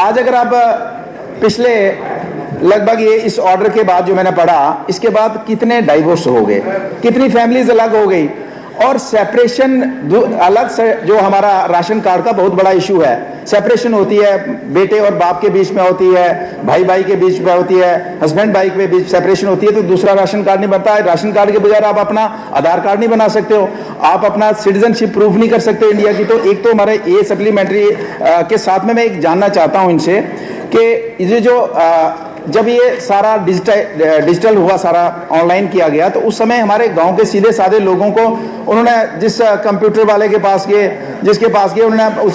आज अगर आप पिछले लगभग ये इस ऑर्डर के बाद जो मैंने पढ़ा, इसके बाद कितने डाइवोर्स हो गए, कितनी फैमिलीज अलग हो गई, और सेपरेशन अलग से जो हमारा राशन कार्ड का बहुत बड़ा इशू है। सेपरेशन होती है, बेटे और बाप के बीच में होती है, भाई भाई के बीच में होती है, हस्बैंड वाइफ के बीच सेपरेशन होती है, तो दूसरा राशन कार्ड नहीं बनता है। राशन कार्ड के बगैर आप अपना आधार कार्ड नहीं बना सकते हो, आप अपना सिटीजनशिप प्रूफ नहीं कर सकते इंडिया की। तो एक तो हमारे ये सप्लीमेंट्री के साथ में मैं एक जानना चाहता हूं इनसे कि ये जो जब ये सारा डिजिटल हुआ, सारा ऑनलाइन किया गया, तो उस समय हमारे गांव के सीधे साधे लोगों को उन्होंने जिस कंप्यूटर वाले के पास गए, जिसके पास गए,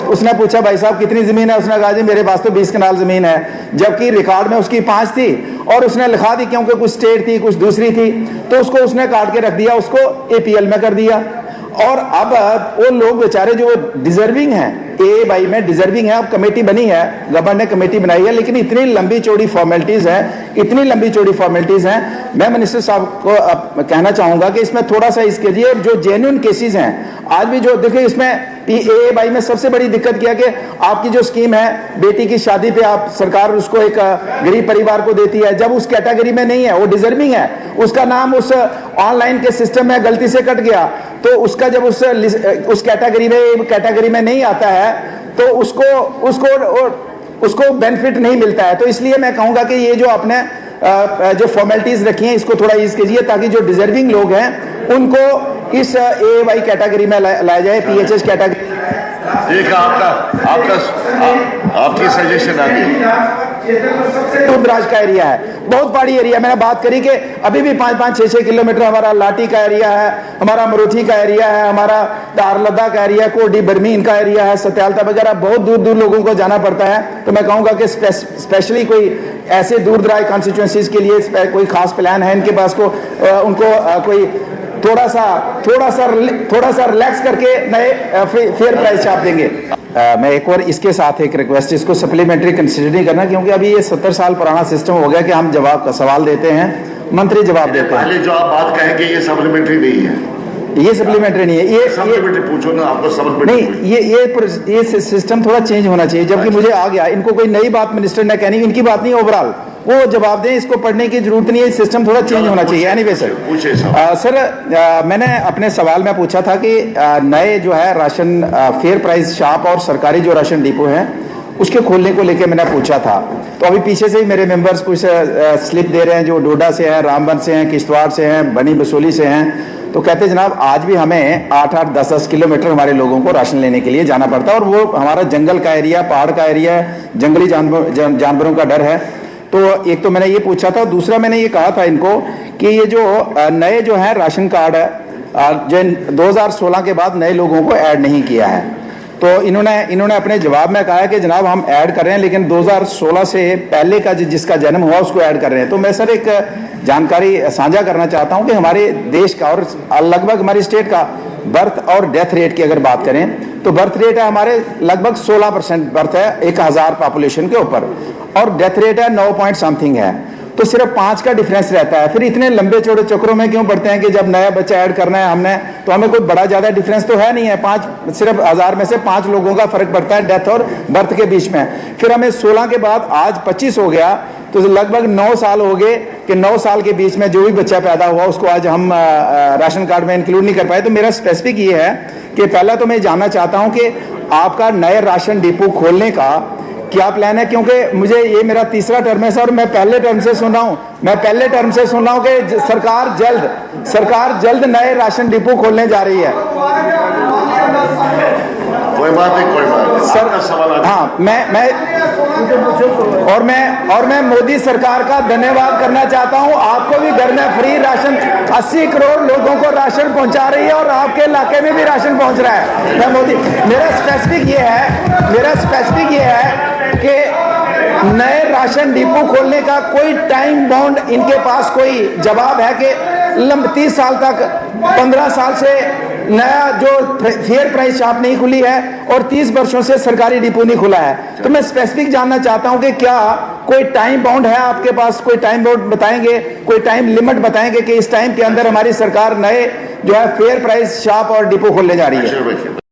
उसने पूछा भाई साहब कितनी ज़मीन है, उसने कहा जी मेरे पास तो 20 कनाल ज़मीन है, जबकि रिकॉर्ड में उसकी 5 थी, और उसने लिखा दी क्योंकि कुछ स्टेट थी कुछ दूसरी थी, तो उसको उसने काट के रख दिया, उसको APL में कर दिया। और अब वो लोग बेचारे जो डिजर्विंग हैं, ए भाई में डिजर्विंग है, अब कमेटी बनी है, गवर्नमेंट ने कमेटी बनाई है, लेकिन इतनी लंबी चौड़ी फॉर्मेलिटीज हैं, इतनी लंबी चौड़ी फॉर्मेलिटीज हैं। मैं मिनिस्टर साहब को कहना चाहूंगा कि इसमें थोड़ा सा इसके लिए जो जेन्युइन केसेस हैं, आज भी जो देखिए इसमें ए भाई में सबसे बड़ी दिक्कत क्या कि आपकी जो स्कीम है, बेटी की शादी पे आप सरकार उसको एक गरीब परिवार को देती है, जब उस कैटेगरी में नहीं है, वो डिजर्विंग है, उसका नाम उस ऑनलाइन के सिस्टम में गलती से कट गया, तो उसका जब उस कैटेगरी में नहीं आता है, तो उसको बेनिफिट नहीं मिलता है। तो इसलिए मैं कहूंगा कि ये जो आपने जो फॉर्मेलिटीज रखी हैं, इसको थोड़ा ईज कीजिए, ताकि जो डिजर्विंग लोग हैं उनको इस AY कैटेगरी में लाया जाए, PHS कैटेगरी। आपकी सजेशन आ गई। दूरदराज का एरिया है, बहुत पहाड़ी एरिया। मैंने बात करी कि अभी भी 5-5, 6-6 किलोमीटर हमारा लाठी का एरिया है, हमारा मरूथी का एरिया है, हमारा दारलद्दा का एरिया, कोडी बर्मीन का एरिया है, सत्यालता वगैरह, बहुत दूर दूर लोगों को जाना पड़ता है। तो मैं कहूँगा कि स्पेशली कोई ऐसे दूर दराज कॉन्स्टिट्यूंसीज के लिए कोई खास प्लान है इनके पास, को उनको कोई थोड़ा सा रिलैक्स करके नए फेयर प्राइस छाप देंगे। मैं एक और इसके साथ एक रिक्वेस्ट, इसको सप्लीमेंट्री कंसीडर नहीं करना, क्योंकि अभी ये 70 साल पुराना सिस्टम हो गया कि हम जवाब का सवाल देते हैं, मंत्री जवाब देते हैं। पहले जो आप बात कहेंगे ये सप्लीमेंट्री नहीं है, ये सप्लीमेंट्री नहीं है, ये सप्लीमेंट्री पूछो ना, आपको सप्लीमेंट्री नहीं, ये सिस्टम थोड़ा चेंज होना चाहिए। जबकि मुझे आ गया, इनको कोई नई बात मिनिस्टर ने कहनी, इनकी बात नहीं, ओवरऑल वो जवाब दें, इसको पढ़ने की जरूरत नहीं है, सिस्टम थोड़ा चेंज होना चाहिए। एनीवे सर, मैंने अपने सवाल में पूछा था कि नए जो है राशन फेयर प्राइस शॉप और सरकारी जो राशन डिपो है उसके खोलने को लेकर मैंने पूछा था। तो अभी पीछे से ही मेरे मेंबर्स कुछ स्लिप दे रहे हैं, जो डोडा से हैं, रामबन से हैं, किश्तवाड़ से हैं, बनी बसोली से हैं, तो कहते जनाब आज भी हमें 8-8, 10-10 किलोमीटर हमारे लोगों को राशन लेने के लिए जाना पड़ता है, और वो हमारा जंगल का एरिया, पहाड़ का एरिया है, जंगली जानवरों का डर है। तो एक तो मैंने ये पूछा था, दूसरा मैंने ये कहा था इनको कि ये जो नए जो है राशन कार्ड है, जो 2016 के बाद नए लोगों को ऐड नहीं किया है, तो इन्होंने अपने जवाब में कहा है कि जनाब हम ऐड कर रहे हैं, लेकिन 2016 से पहले का जिसका जन्म हुआ उसको ऐड कर रहे हैं। तो मैं सर एक जानकारी साझा करना चाहता हूं कि हमारे देश का और लगभग हमारी स्टेट का बर्थ और डेथ रेट की अगर बात करें, तो बर्थ रेट है हमारे लगभग 16% बर्थ है 1000 पॉपुलेशन के ऊपर, और डेथ रेट है 9 पॉइंट समथिंग है। तो सिर्फ 5 का डिफरेंस रहता है। फिर इतने लंबे चौड़े चक्रों में क्यों पड़ते हैं कि जब नया बच्चा ऐड करना है हमने, तो हमें कोई बड़ा ज्यादा डिफरेंस तो है नहीं है, सिर्फ 1000 में से 5 लोगों का फर्क पड़ता है डेथ और बर्थ के बीच में। फिर हमें 16 के बाद आज 25 हो गया, तो लगभग 9 साल हो गए कि 9 साल के बीच में जो भी बच्चा पैदा हुआ उसको आज हम राशन कार्ड में इंक्लूड नहीं कर पाए। तो मेरा स्पेसिफिक ये है कि पहला तो मैं जानना चाहता हूं कि आपका नए राशन डिपो खोलने का क्या प्लान है, क्योंकि मुझे ये मेरा तीसरा टर्म है सर, मैं पहले टर्म से सुन रहा हूं कि सरकार जल्द नए राशन डिपो खोलने जा रही है। कोई बात नहीं सर, हाँ, मैं मोदी सरकार का धन्यवाद करना चाहता हूं। आपको भी घर में फ्री राशन 80 करोड़ लोगों को राशन पहुंचा रही है, और आपके इलाके में भी राशन पहुंच रहा है। मैं मोदी, मेरा स्पेसिफिक ये है कि नए राशन डिपो खोलने का कोई टाइम बाउंड इनके पास कोई जवाब है कि 30 साल तक, 15 साल से नया जो फेयर प्राइस शॉप नहीं खुली है, और 30 वर्षों से सरकारी डिपो नहीं खुला है। तो मैं स्पेसिफिक जानना चाहता हूं कि क्या कोई टाइम बाउंड है आपके पास, कोई टाइम बाउंड बताएंगे, कोई टाइम लिमिट बताएंगे कि इस टाइम के अंदर हमारी सरकार नए जो है फेयर प्राइस शॉप और डिपो खोलने जा रही है।